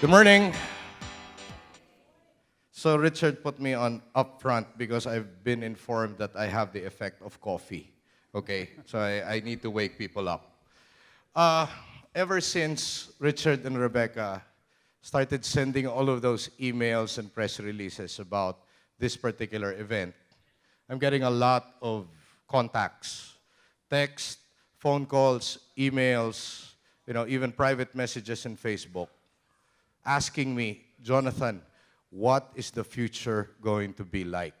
Good morning. So Richard put me on up front because I've been informed that I have the effect of coffee. Okay, so I need to wake people up. Uh, Ever since Richard and Rebecca started sending all of those emails and press releases about this particular event, I'm getting a lot of contacts, text, phone calls, emails, even private messages in Facebook asking me, Jonathan, what is the future going to be like?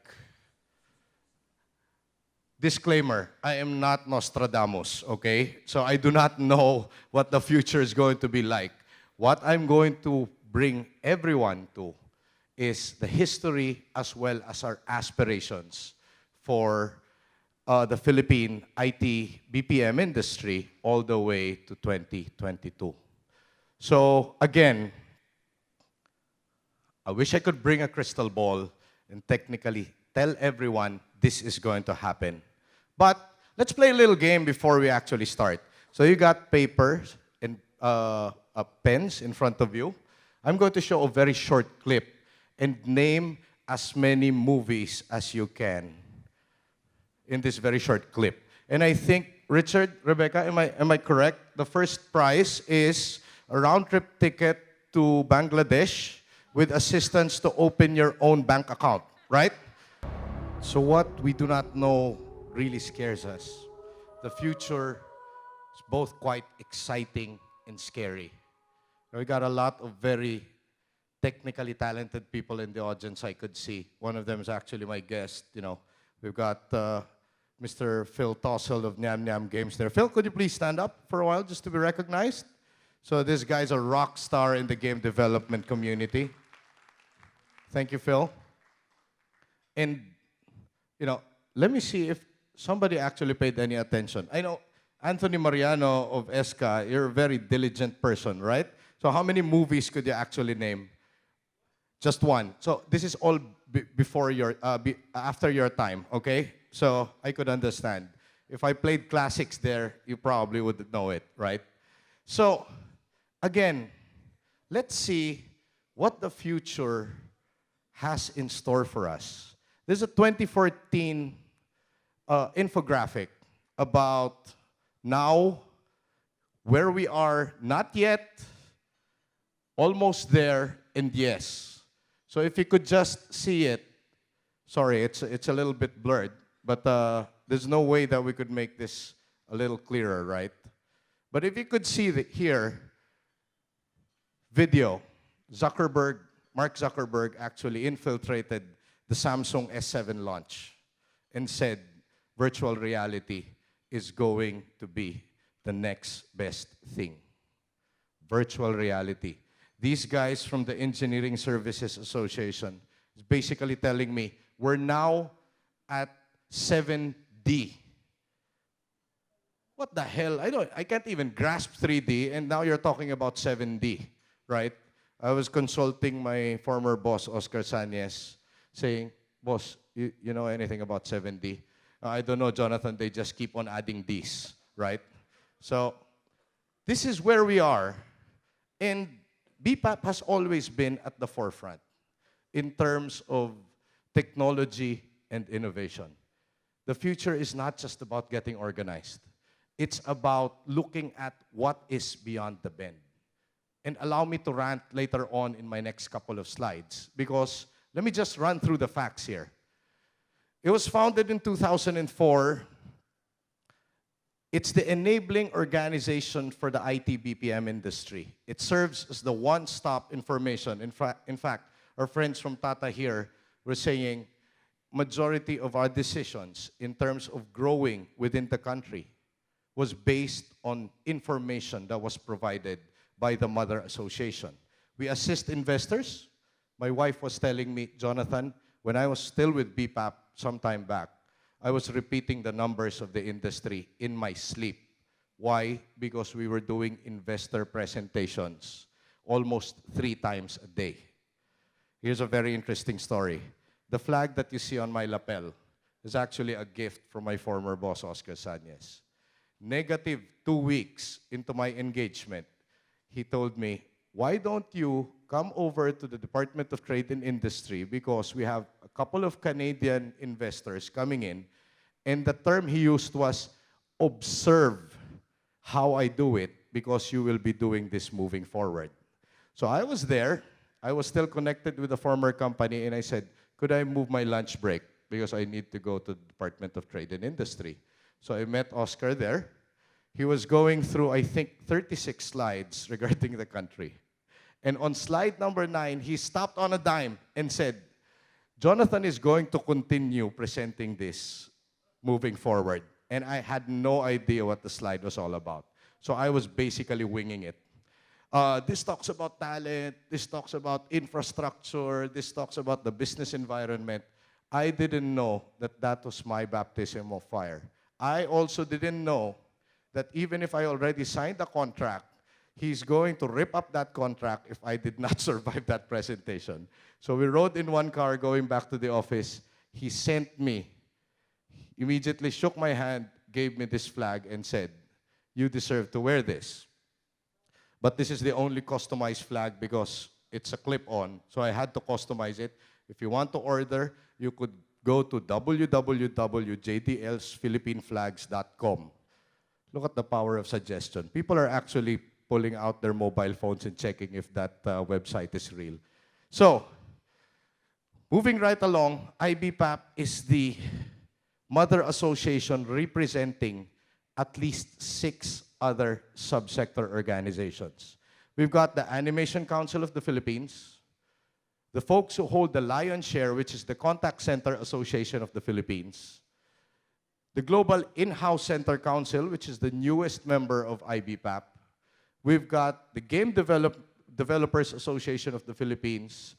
Disclaimer, I am not Nostradamus, okay? So I do not know what the future is going to be like. What I'm going to bring everyone to is the history as well as our aspirations for the Philippine IT BPM industry all the way to 2022. So again, I wish I could bring a crystal ball and technically tell everyone this is going to happen. But let's play a little game before we actually start. So you got papers and pens in front of you. I'm going to show a very short clip and name as many movies as you can in this very short clip. And I think, Richard, Rebecca, am I correct? The first prize is a round-trip ticket to Bangladesh with assistance to open your own bank account, right? So what we do not know really scares us. The future is both quite exciting and scary. We got a lot of very technically talented people in the audience I could see. One of them is actually my guest. We've got Mr. Phil Tossell of Nyam Nyam Games there. Phil, could you please stand up for a while just to be recognized? So this guy's a rock star in the game development community. Thank you, Phil. And, let me see if somebody actually paid any attention. I know Anthony Mariano of ESCA, you're a very diligent person, right? So how many movies could you actually name? Just one. So this is all before your, after your time, okay? So I could understand. If I played classics there, you probably would know it, right? So, again, let's see what the future has in store for us. There's a 2014 infographic about now, where we are, not yet, almost there, and yes. So if you could just see it, sorry, it's a little bit blurred, but there's no way that we could make this a little clearer, right? But if you could see here, video, Mark Zuckerberg actually infiltrated the Samsung S7 launch and said virtual reality is going to be the next best thing. Virtual reality. These guys from the Engineering Services Association is basically telling me we're now at 7D. What the hell? I can't even grasp 3D, and now you're talking about 7D, right? I was consulting my former boss, Oscar Sanyes, saying, boss, you know anything about 7D? I don't know, Jonathan, they just keep on adding Ds, right? So this is where we are. And BPAP has always been at the forefront in terms of technology and innovation. The future is not just about getting organized. It's about looking at what is beyond the bend. And allow me to rant later on in my next couple of slides, because let me just run through the facts here. It was founded in 2004. It's the enabling organization for the IT-BPM industry. It serves as the one-stop information. In fact, our friends from Tata here were saying majority of our decisions in terms of growing within the country was based on information that was provided by the Mother Association. We assist investors. My wife was telling me, Jonathan, when I was still with BPAP some time back, I was repeating the numbers of the industry in my sleep. Why? Because we were doing investor presentations almost 3 times a day. Here's a very interesting story. The flag that you see on my lapel is actually a gift from my former boss, Oscar Sanyes. Negative 2 weeks into my engagement, he told me, why don't you come over to the Department of Trade and Industry because we have a couple of Canadian investors coming in, and the term he used was observe how I do it because you will be doing this moving forward. So I was there. I was still connected with the former company, and I said, could I move my lunch break because I need to go to the Department of Trade and Industry. So I met Oscar there. He was going through, I think, 36 slides regarding the country. And on slide number 9, he stopped on a dime and said, Jonathan is going to continue presenting this moving forward. And I had no idea what the slide was all about. So I was basically winging it. This talks about talent, this talks about infrastructure, this talks about the business environment. I didn't know that that was my baptism of fire. I also didn't know that even if I already signed the contract, he's going to rip up that contract if I did not survive that presentation. So we rode in one car going back to the office. He sent me, immediately shook my hand, gave me this flag and said, you deserve to wear this. But this is the only customized flag because it's a clip-on, so I had to customize it. If you want to order, you could go to www.jdlsphilippineflags.com. Look at the power of suggestion. People are actually pulling out their mobile phones and checking if that website is real. So, moving right along, IBPAP is the mother association representing at least 6 other subsector organizations. We've got the Animation Council of the Philippines, the folks who hold the lion's share, which is the Contact Center Association of the Philippines, the Global In-House Center Council, which is the newest member of IBPAP. We've got the Game Developers Association of the Philippines,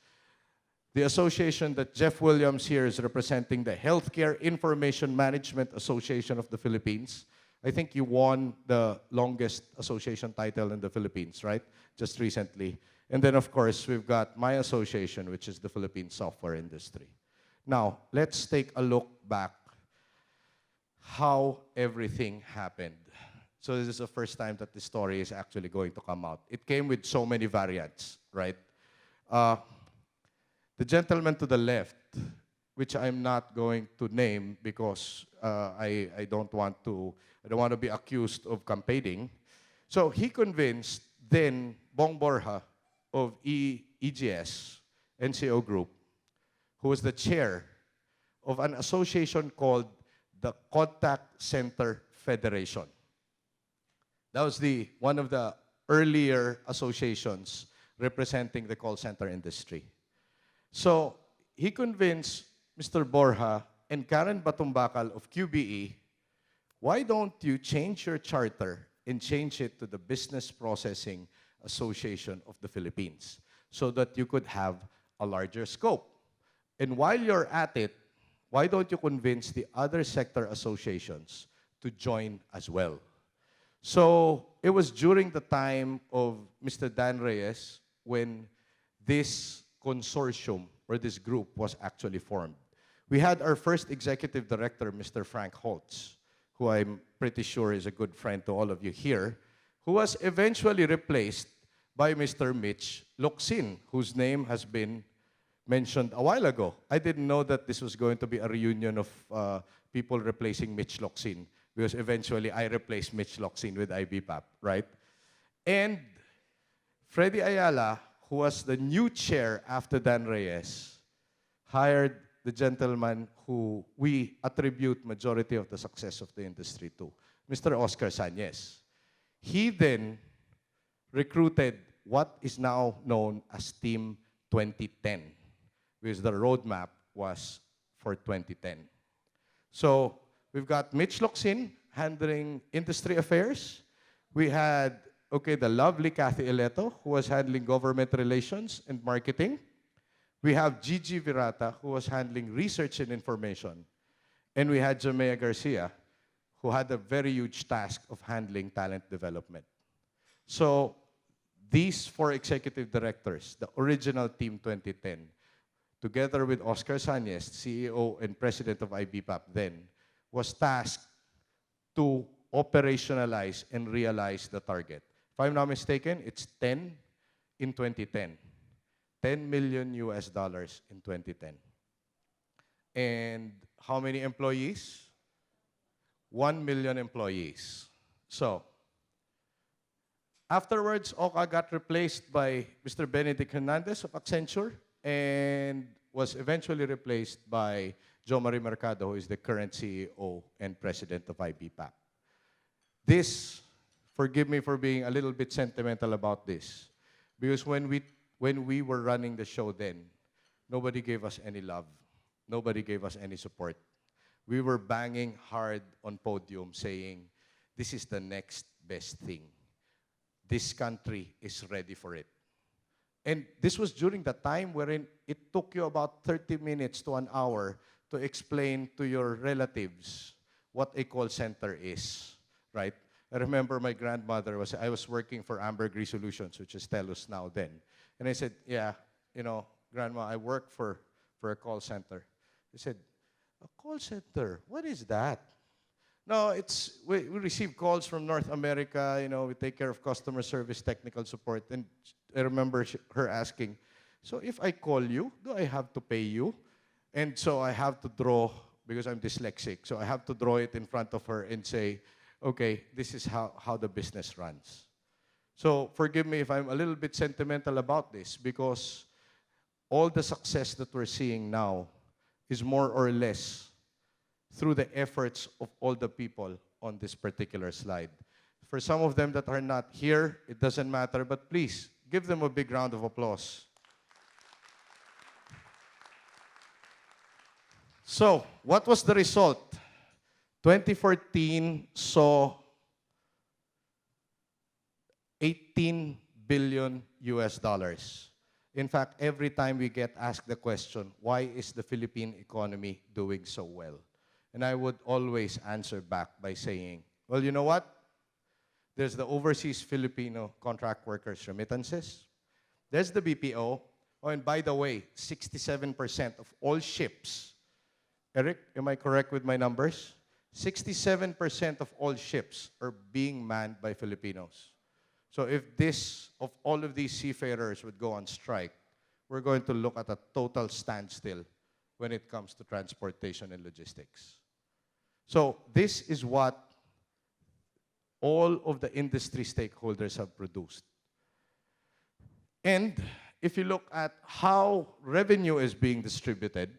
the association that Jeff Williams here is representing, the Healthcare Information Management Association of the Philippines. I think you won the longest association title in the Philippines, right? Just recently. And then, of course, we've got my association, which is the Philippine Software Industry. Now, let's take a look back how everything happened. So this is the first time that this story is actually going to come out. It came with so many variants, right? The gentleman to the left, which I'm not going to name because I don't want to be accused of campaigning. So he convinced then Bong Borja of EGS, NCO Group, who was the chair of an association called the Contact Center Federation. That was one of the earlier associations representing the call center industry. So he convinced Mr. Borja and Karen Batumbakal of QBE, why don't you change your charter and change it to the Business Processing Association of the Philippines so that you could have a larger scope? And while you're at it, why don't you convince the other sector associations to join as well? So it was during the time of Mr. Dan Reyes when this consortium or this group was actually formed. We had our first executive director, Mr. Frank Holtz, who I'm pretty sure is a good friend to all of you here, who was eventually replaced by Mr. Mitch Locsin, whose name has been mentioned a while ago. I didn't know that this was going to be a reunion of people replacing Mitch Locsin, because eventually I replaced Mitch Locsin with IBPAP, right? And Freddy Ayala, who was the new chair after Dan Reyes, hired the gentleman who we attribute majority of the success of the industry to, Mr. Oscar Sañez. He then recruited what is now known as Team 2010, because the roadmap was for 2010. So we've got Mitch Locsin handling industry affairs. We had, the lovely Kathy Eleto, who was handling government relations and marketing. We have Gigi Virata, who was handling research and information. And we had Jamea Garcia, who had a very huge task of handling talent development. So these 4 executive directors, the original Team 2010, together with Oscar Sañez, CEO and president of IBPAP then, was tasked to operationalize and realize the target. If I'm not mistaken, it's 10 in 2010. 10 million US dollars in 2010. And how many employees? 1 million employees. So, afterwards, Oka got replaced by Mr. Benedict Hernandez of Accenture and was eventually replaced by Jo Marie Mercado, who is the current CEO and president of IBPAP. This, forgive me for being a little bit sentimental about this, because when we were running the show then, nobody gave us any love. Nobody gave us any support. We were banging hard on podium saying, this is the next best thing. This country is ready for it. And this was during the time wherein it took you about 30 minutes to an hour to explain to your relatives what a call center is, right? I remember my grandmother I was working for Ambergris Solutions, which is TELUS now then. And I said, yeah, Grandma, I work for a call center. He said, a call center, what is that? No, we receive calls from North America, we take care of customer service, technical support. And I remember her asking, so if I call you, do I have to pay you? And so I have to draw, because I'm dyslexic, so I have to draw it in front of her and say, okay, this is how the business runs. So forgive me if I'm a little bit sentimental about this, because all the success that we're seeing now is more or less through the efforts of all the people on this particular slide. For some of them that are not here, it doesn't matter, but please, give them a big round of applause. So, what was the result? 2014 saw 18 billion US dollars. In fact, every time we get asked the question, why is the Philippine economy doing so well? And I would always answer back by saying, well, you know what? There's the overseas Filipino contract workers remittances. There's the BPO. Oh, and by the way, 67% of all ships, Eric, am I correct with my numbers? 67% of all ships are being manned by Filipinos. So if of all of these seafarers would go on strike, we're going to look at a total standstill when it comes to transportation and logistics. So this is what all of the industry stakeholders have produced. And if you look at how revenue is being distributed,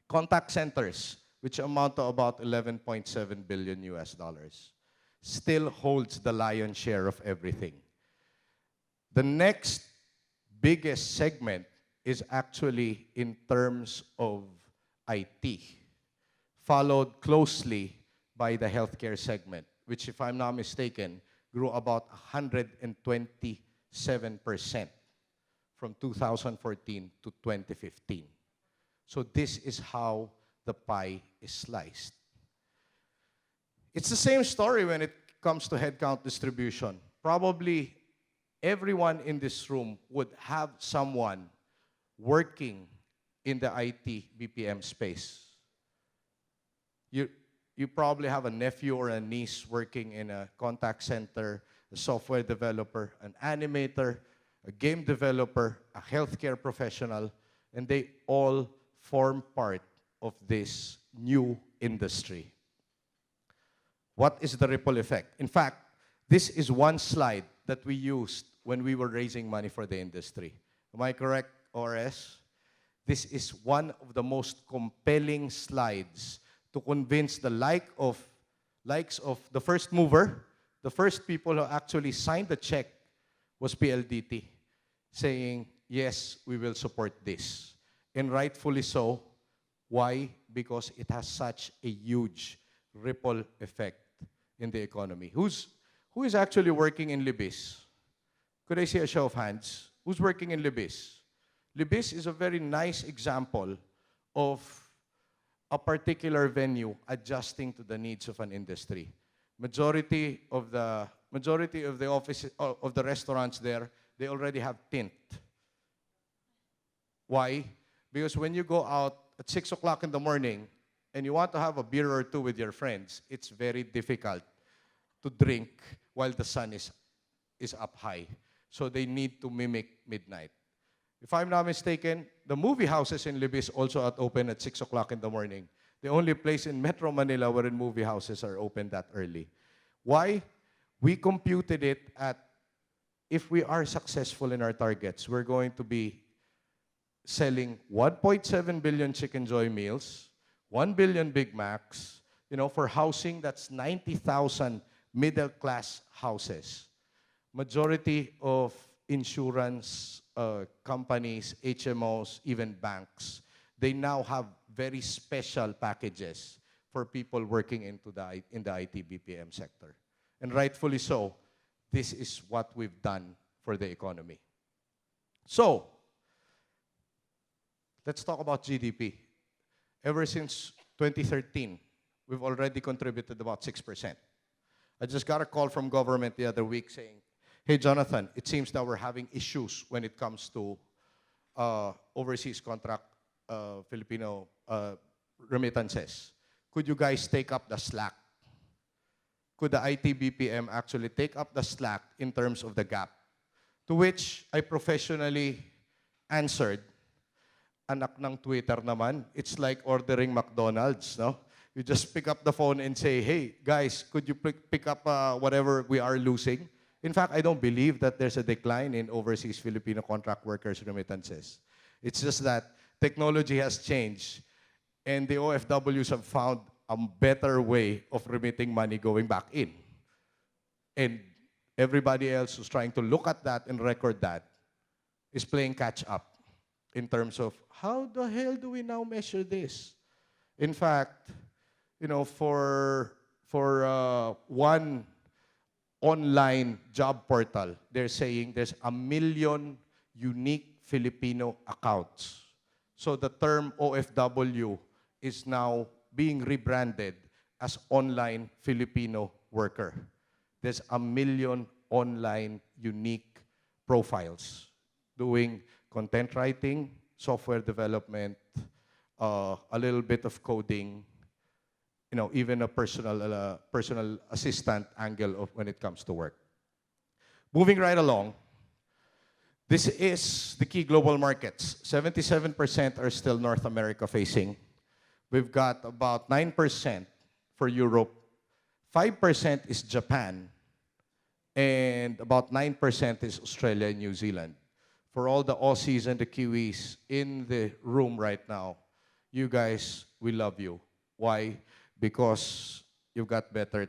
contact centers, which amount to about 11.7 billion US dollars, still holds the lion's share of everything. The next biggest segment is actually in terms of IT, followed closely by the healthcare segment, which, if I'm not mistaken, grew about 127% from 2014 to 2015. So this is how the pie is sliced. It's the same story when it comes to headcount distribution. Probably everyone in this room would have someone working in the IT-BPM space. You probably have a nephew or a niece working in a contact center, a software developer, an animator, a game developer, a healthcare professional, and they all form part of this new industry. What is the ripple effect? In fact, this is one slide that we used when we were raising money for the industry. Am I correct, ORS? This is one of the most compelling slides to convince the likes of the first mover. The first people who actually signed the check was PLDT, saying, yes, we will support this. And rightfully so. Why? Because it has such a huge ripple effect in the economy. Who is actually working in Libis? Could I see a show of hands? Who's working in Libis? Libis is a very nice example of a particular venue adjusting to the needs of an industry. Majority of the offices of the restaurants there, they already have tint. Why? Because when you go out at 6 o'clock in the morning and you want to have a beer or two with your friends, it's very difficult to drink while the sun is up high. So they need to mimic midnight. If I'm not mistaken, the movie houses in Libis also at open at 6 o'clock in the morning. The only place in Metro Manila wherein movie houses are open that early. Why? We computed it at, if we are successful in our targets, we're going to be selling 1.7 billion Chicken Joy meals, 1 billion Big Macs, for housing, that's 90,000 middle-class houses. Majority of insurance companies, HMOs, even banks, they now have very special packages for people working in the IT-BPM sector. And rightfully so, this is what we've done for the economy. So, let's talk about GDP. Ever since 2013, we've already contributed about 6%. I just got a call from government the other week saying, hey, Jonathan, it seems that we're having issues when it comes to overseas contract Filipino remittances. Could you guys take up the slack? Could the IT-BPM actually take up the slack in terms of the gap? To which I professionally answered, anak ng Twitter naman, it's like ordering McDonald's, no? You just pick up the phone and say, hey, guys, could you pick up whatever we are losing? In fact, I don't believe that there's a decline in overseas Filipino contract workers' remittances. It's just that technology has changed, and the OFWs have found a better way of remitting money going back in. And everybody else who's trying to look at that and record that is playing catch up in terms of how the hell do we now measure this? In fact, for one online job portal, they're saying there's 1 million unique Filipino accounts. So the term OFW is now being rebranded as online Filipino worker. There's 1 million online unique profiles doing content writing, software development, a little bit of coding, even a personal assistant angle of when it comes to work. Moving right along, this is the key global markets. 77% are still North America facing. We've got about 9% for Europe, 5% is Japan, and about 9% is Australia and New Zealand. For all the Aussies and the Kiwis in the room right now, you guys, we love you. Why? Because you've got better,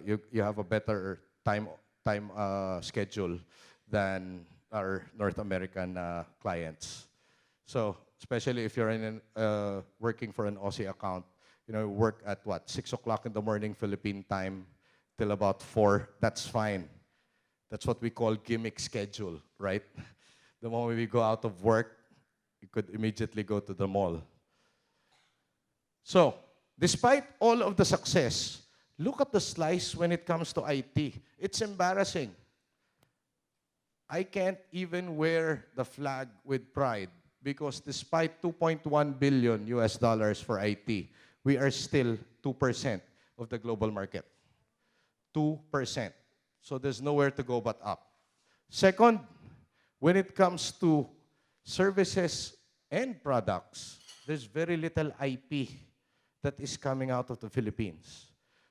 you have a better time schedule than our North American clients. So, especially if you're working for an Aussie account, work at 6 o'clock in the morning Philippine time till about 4, that's fine. That's what we call gimmick schedule, right? The moment we go out of work, you could immediately go to the mall. So, despite all of the success, look at the slice when it comes to IT. It's embarrassing. I can't even wear the flag with pride because despite $2.1 billion US dollars for IT, we are still 2% of the global market. 2%. So there's nowhere to go but up. Second, when it comes to services and products, there's very little IP that is coming out of the Philippines.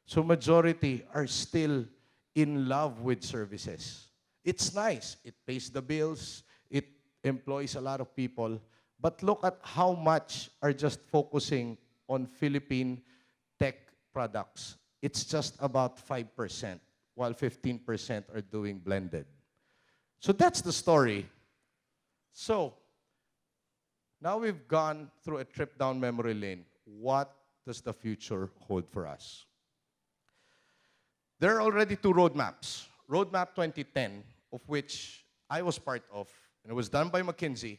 So majority are still in love with services. It's nice. It pays the bills. It employs a lot of people. But look at how much are just focusing on Philippine tech products. It's just about 5%, while 15% are doing blended. So that's the story. So now we've gone through a trip down memory lane. What does the future hold for us? There are already 2 roadmaps. Roadmap 2010, of which I was part of, and it was done by McKinsey,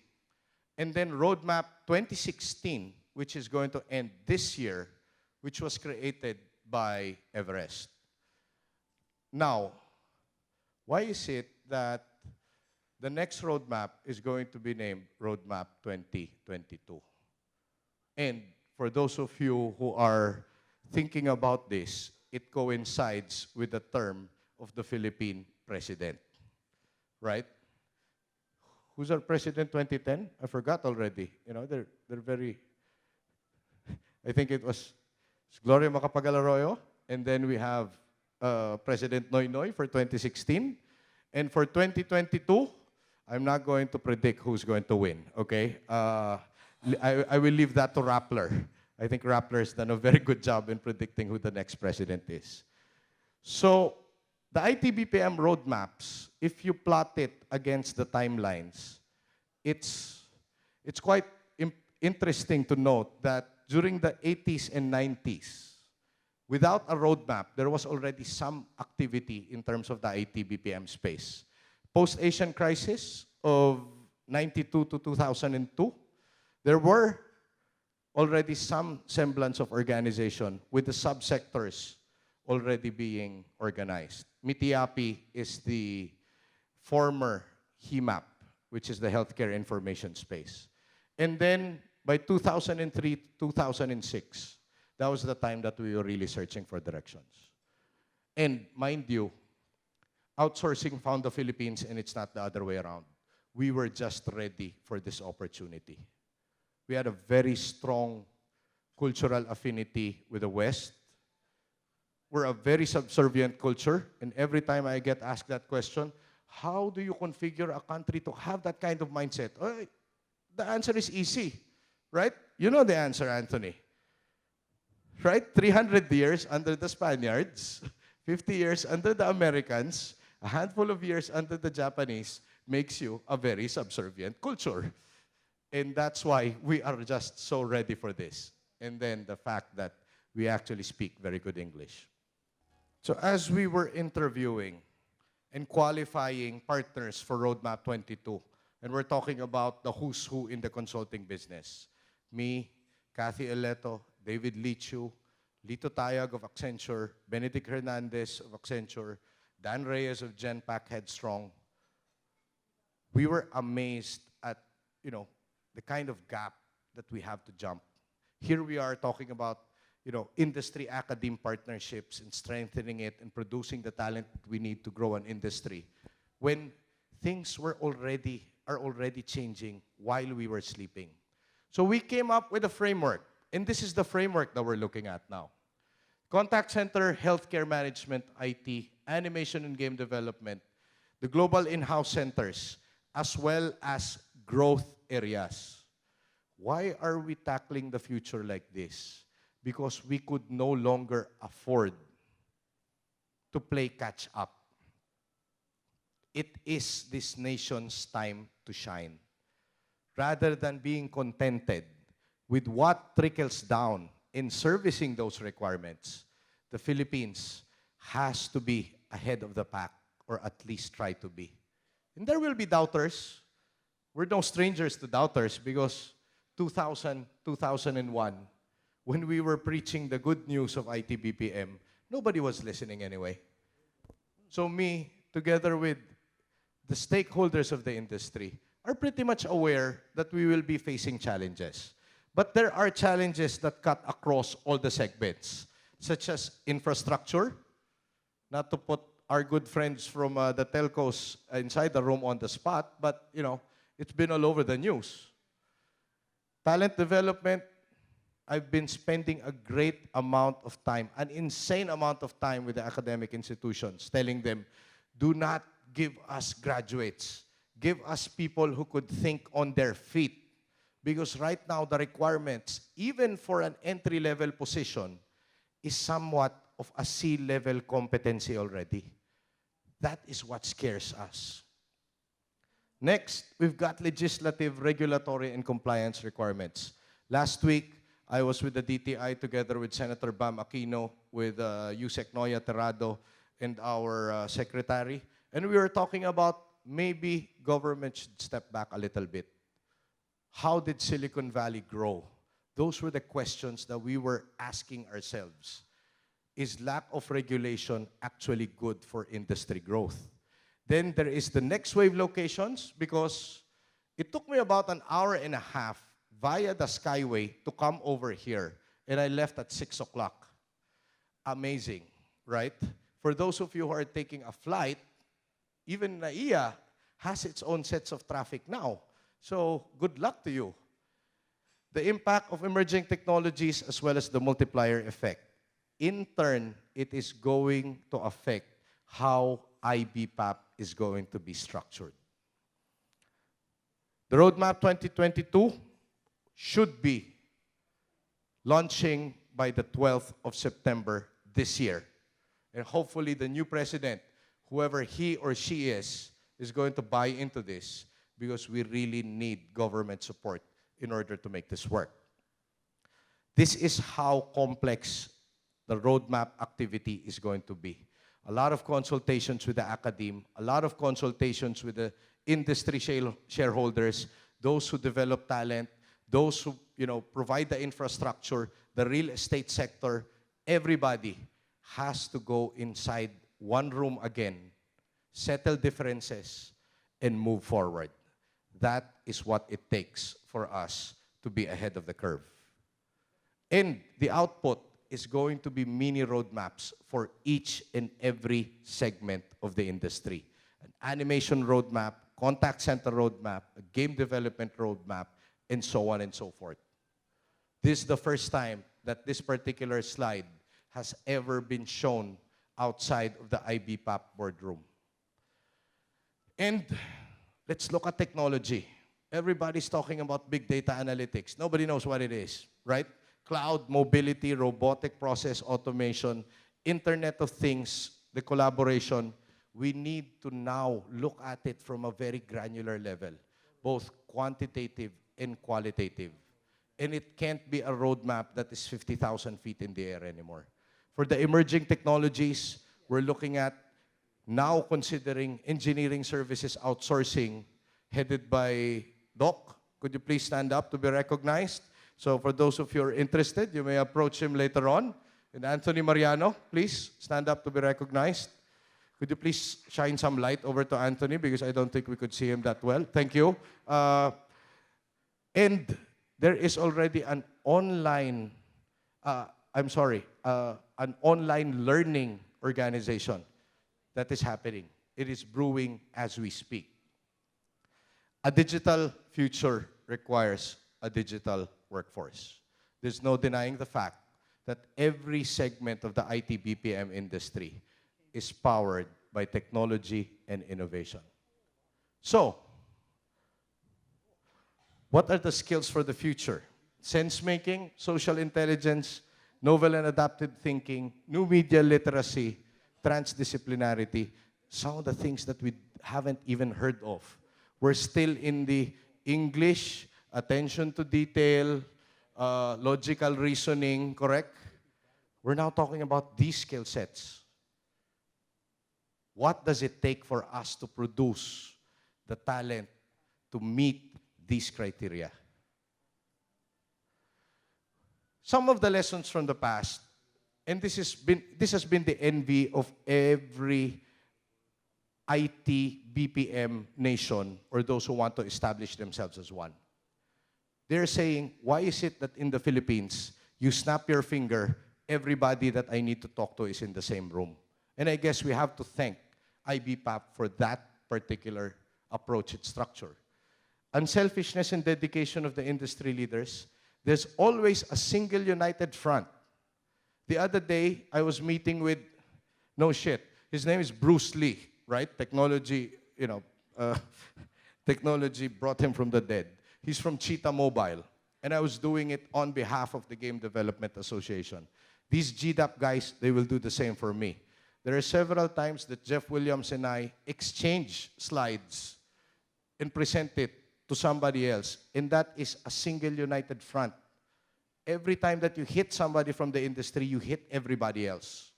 and then Roadmap 2016, which is going to end this year, which was created by Everest. Now, why is it that the next roadmap is going to be named Roadmap 2022? And for those of you who are thinking about this, it coincides with the term of the Philippine president, right? Who's our president 2010? I forgot already. You know, they're very, I think it was Gloria Macapagal Arroyo. And then we have President Noy Noy for 2016. And for 2022, I'm not going to predict who's going to win, okay? I will leave that to Rappler. I think Rappler has done a very good job in predicting who the next president is. So the IT-BPM roadmaps, if you plot it against the timelines, it's quite interesting to note that during the 80s and 90s, without a roadmap, there was already some activity in terms of the IT-BPM space. Post-Asian crisis of 92 to 2002, there were already some semblance of organization with the subsectors already being organized. MITIAPI is the former HIMAP, which is the healthcare information space. And then by 2003, 2006, that was the time that we were really searching for directions. And mind you, outsourcing found the Philippines, and it's not the other way around. We were just ready for this opportunity. We had a very strong cultural affinity with the West. We're a very subservient culture, and every time I get asked that question, how do you configure a country to have that kind of mindset? The answer is easy, right? You know the answer, Anthony. Right? 300 years under the Spaniards, 50 years under the Americans, a handful of years under the Japanese makes you a very subservient culture. And that's why we are just so ready for this. And then the fact that we actually speak very good English. So as we were interviewing and qualifying partners for Roadmap 22, and we're talking about the who's who in the consulting business, me, Kathy Eleto, David Lichu, Lito Tayag of Accenture, Benedict Hernandez of Accenture, Dan Reyes of Genpact Headstrong, we were amazed at, the kind of gap that we have to jump. Here we are talking about, industry academe partnerships and strengthening it and producing the talent that we need to grow an industry when things are already changing while we were sleeping. So we came up with a framework, and this is the framework that we're looking at now. Contact center, healthcare management, IT, animation and game development, the global in-house centers, as well as growth areas. Why are we tackling the future like this? Because we could no longer afford to play catch up. It is this nation's time to shine. Rather than being contented with what trickles down in servicing those requirements, the Philippines has to be ahead of the pack, or at least try to be. And there will be doubters. We're no strangers to doubters because 2000, 2001, when we were preaching the good news of IT-BPM, nobody was listening anyway. So me, together with the stakeholders of the industry, are pretty much aware that we will be facing challenges. But there are challenges that cut across all the segments, such as infrastructure, not to put our good friends from the telcos inside the room on the spot, but it's been all over the news. Talent development, I've been spending a great amount of time, an insane amount of time with the academic institutions, telling them, do not give us graduates. Give us people who could think on their feet. Because right now, the requirements, even for an entry-level position, is somewhat of a C-level competency already. That is what scares us. Next, we've got legislative, regulatory, and compliance requirements. Last week, I was with the DTI together with Senator Bam Aquino, with Yusek Noya Terrado, and our secretary. And we were talking about maybe government should step back a little bit. How did Silicon Valley grow? Those were the questions that we were asking ourselves. Is lack of regulation actually good for industry growth? Then there is the next wave locations, because it took me about an hour and a half via the Skyway to come over here, and I left at 6 o'clock. Amazing, right? For those of you who are taking a flight, even NAIA has its own sets of traffic now. So good luck to you. The impact of emerging technologies as well as the multiplier effect. In turn, it is going to affect how IBPAP is going to be structured. The Roadmap 2022 should be launching by the 12th of September this year. And hopefully the new president, whoever he or she is going to buy into this because we really need government support in order to make this work. This is how complex the roadmap activity is going to be. A lot of consultations with the academe, a lot of consultations with the industry shareholders, those who develop talent, those who provide the infrastructure, the real estate sector. Everybody has to go inside one room again, settle differences, and move forward. That is what it takes for us to be ahead of the curve. And the output is going to be mini roadmaps for each and every segment of the industry. An animation roadmap, contact center roadmap, a game development roadmap, and so on and so forth. This is the first time that this particular slide has ever been shown outside of the IBPAP boardroom. And let's look at technology. Everybody's talking about big data analytics. Nobody knows what it is, right? Cloud, mobility, robotic process automation, Internet of Things, the collaboration. We need to now look at it from a very granular level, both quantitative and qualitative. And it can't be a roadmap that is 50,000 feet in the air anymore. For the emerging technologies, we're looking at now considering engineering services outsourcing, headed by Doc. Could you please stand up to be recognized? So for those of you who are interested, you may approach him later on. And Anthony Mariano, please stand up to be recognized. Could you please shine some light over to Anthony because I don't think we could see him that well. Thank you. And there is already an online, an online learning organization that is happening. It is brewing as we speak. A digital future requires a digital workforce. There's no denying the fact that every segment of the IT-BPM industry is powered by technology and innovation. So, what are the skills for the future? Sense-making, social intelligence, novel and adaptive thinking, new media literacy, transdisciplinarity, some of the things that we haven't even heard of. We're still in the English, attention to detail, logical reasoning, correct? We're now talking about these skill sets. What does it take for us to produce the talent to meet these criteria? Some of the lessons from the past, and this has been the envy of every IT-BPM nation or those who want to establish themselves as one. They're saying, why is it that in the Philippines, you snap your finger, everybody that I need to talk to is in the same room? And I guess we have to thank IBPAP for that particular approach and structure. Unselfishness and dedication of the industry leaders. There's always a single united front. The other day, I was meeting with, no shit, his name is Bruce Lee, right? Technology, technology brought him from the dead. He's from Cheetah Mobile. And I was doing it on behalf of the Game Development Association. These GDAP guys, they will do the same for me. There are several times that Jeff Williams and I exchange slides and present it to somebody else. And that is a single united front. Every time that you hit somebody from the industry, you hit everybody else.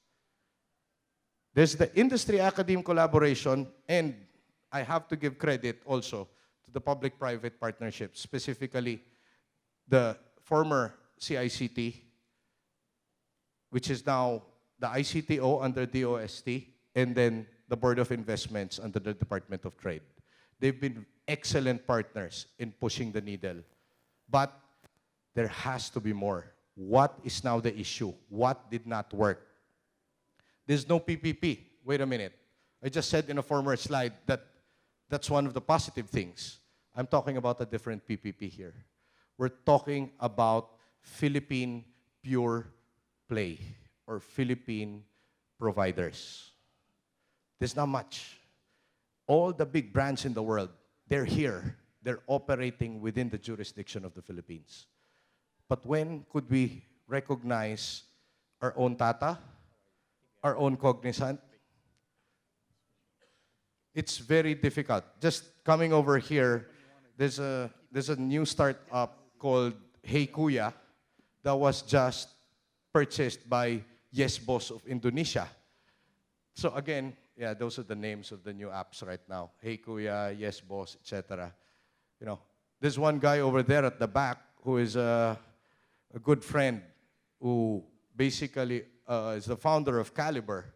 There's the industry-academe collaboration, and I have to give credit also to the public-private partnership, specifically the former CICT, which is now the ICTO under DOST, and then the Board of Investments under the Department of Trade. They've been excellent partners in pushing the needle. But there has to be more. What is now the issue? What did not work? There's no PPP. Wait a minute. I just said in a former slide that That's one of the positive things. I'm talking about a different PPP here. We're talking about Philippine pure play or Philippine providers. There's not much. All the big brands in the world, they're here. They're operating within the jurisdiction of the Philippines. But when could we recognize our own Tata, our own Cognizant? It's very difficult. Just coming over here, there's a new startup called Hey Kuya that was just purchased by Yes Boss of Indonesia. So again, yeah, those are the names of the new apps right now. Hey Kuya, Yes Boss, etc. You know, there's one guy over there at the back who is a good friend who basically is the founder of Caliber.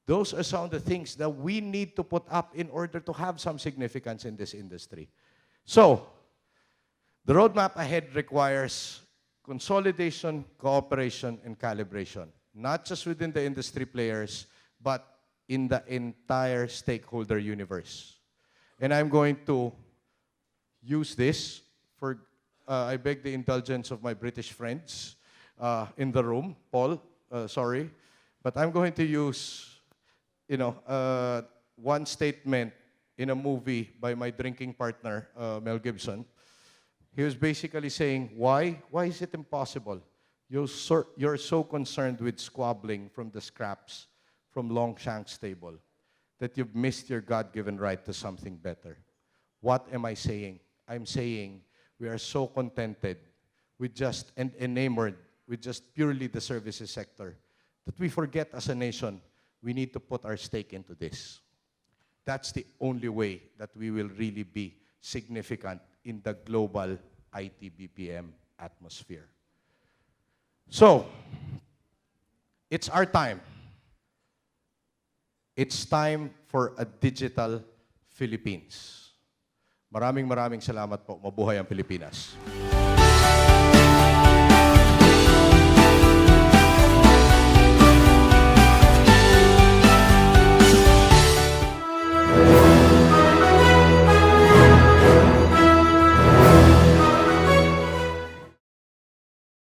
Those are some of the things that we need to put up in order to have some significance in this industry. So, the roadmap ahead requires consolidation, cooperation, and calibration, not just within the industry players, but in the entire stakeholder universe. And I'm going to use this for, I beg the indulgence of my British friends in the room. Paul, sorry. But I'm going to use, one statement in a movie by my drinking partner, Mel Gibson. He was basically saying, why? Why is it impossible? You're so concerned with squabbling from the scraps from Longshank's table that you've missed your God-given right to something better. What am I saying? I'm saying we are so contented with just and enamored with just purely the services sector that we forget as a nation we need to put our stake into this. That's the only way that we will really be significant in the global IT-BPM atmosphere. So, it's our time. It's time for a digital Philippines. Maraming salamat po. Mabuhay ang Pilipinas.